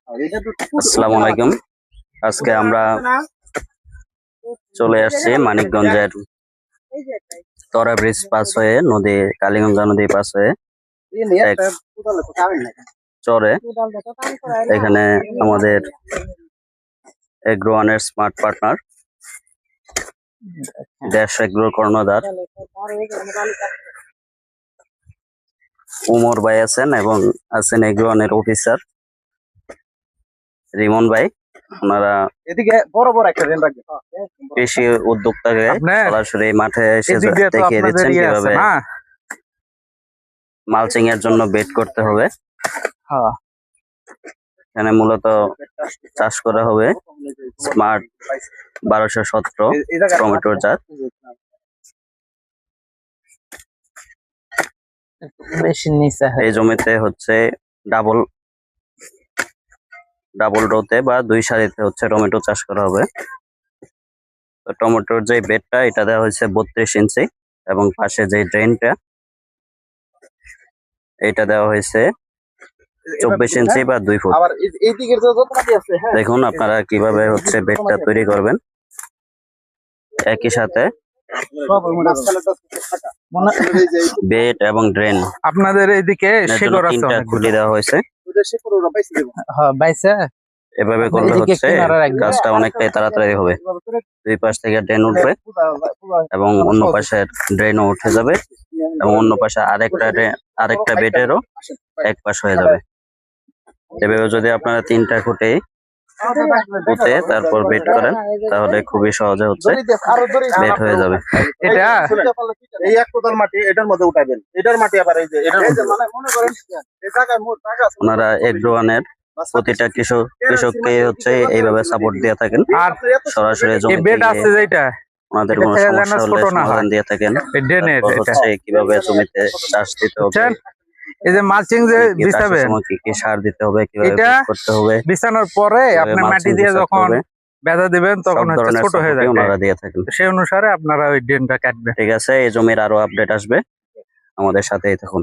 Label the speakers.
Speaker 1: আসসালামু আলাইকুম। আজকে আমরা চলে আসছি মানিকগঞ্জের তরা ব্রিজ পাস হয়ে নদী কালীগঙ্গা নদী পাস হয়ে এক চরে। এখানে আমাদের এগ্রোয়ানের স্মার্ট পার্টনার দেশ এগ্রোর কর্ণধার উমর ভাই আছেন এবং আছেন এগ্রোয়ানের অফিসার রিমন ভাই। ওনারা
Speaker 2: এদিকে বড় বড় একটা রেল রাখবে।
Speaker 1: কৃষি উদ্যোক্তাকে সরাসরি মাঠে এসে দেখিয়ে দিচ্ছেন কিভাবে মালচিং এর জন্য বেড করতে হবে। এখানে মূলত চাষ করা হবে স্মার্ট 1217 টমেটোর জাত। এই জমিতে হচ্ছে ডাবল রোতে বা 2 সারিতে হচ্ছে টমেটো চাষ করা হবে। তো টমেটোর যে বেডটা এটা দেওয়া হয়েছে 32 ইঞ্চি এবং পাশে যে ড্রেনটা এটা দেওয়া হয়েছে 24 ইঞ্চি বা 2 ফুট। দেখুন আপনারা কিভাবে হচ্ছে বেডটা তৈরি করবেন। একই সাথে বেড এবং ড্রেন
Speaker 2: আপনাদের এইদিকে
Speaker 1: তিনটা খুঁটি দেওয়া হয়েছে। এভাবে করলে হচ্ছে কাজটা অনেকটাই তাড়াতাড়ি হবে। দুই পাশ থেকে ড্রেন উঠবে এবং অন্য পাশে ড্রেনও উঠে যাবে এবং অন্য পাশে আরেকটা বেডেরও এক পাশ হয়ে যাবে। এভাবে যদি আপনারা 3টা খুঁটে পুঁতে তারপর বেড করেন তাহলে খুবই সহজে হচ্ছে বেড হয়ে যাবে।
Speaker 2: এটা এই এক কোদাল মাটি এটার মধ্যে উঠাবেন, এটার মাটি আবার এই যে এটার মধ্যে মানে মনে করেন এই জায়গায় মোট জায়গা আছে।
Speaker 1: ওনারা এগ্রোয়ানের প্রতিটা কৃষককে হচ্ছে এইভাবে সাপোর্ট দিয়ে থাকেন।
Speaker 2: আর
Speaker 1: সরাসরি জমি
Speaker 2: বেড আছে যেটা
Speaker 1: ওনাদের কোনো সমস্যা হলে সমাধান দিয়ে থাকেন। হচ্ছে কিভাবে জমিতে চাষ দিতে হবে,
Speaker 2: এই যে মালচিং যে বিছাবে
Speaker 1: কি কি সার দিতে হবে, কিভাবে করতে হবে,
Speaker 2: বিছানোর পরে আপনি মাটি দিয়ে যখন বেঁধে দিবেন তখন হচ্ছে ছোট হয়ে যাবে।
Speaker 1: ওনারা দিয়ে থাকেন।
Speaker 2: সেই অনুসারে আপনারা ওই ড্রেনটা কাটবেন।
Speaker 1: ঠিক আছে, এই জমির আরো আপডেট আসবে, আমাদের সাথেই থাকুন।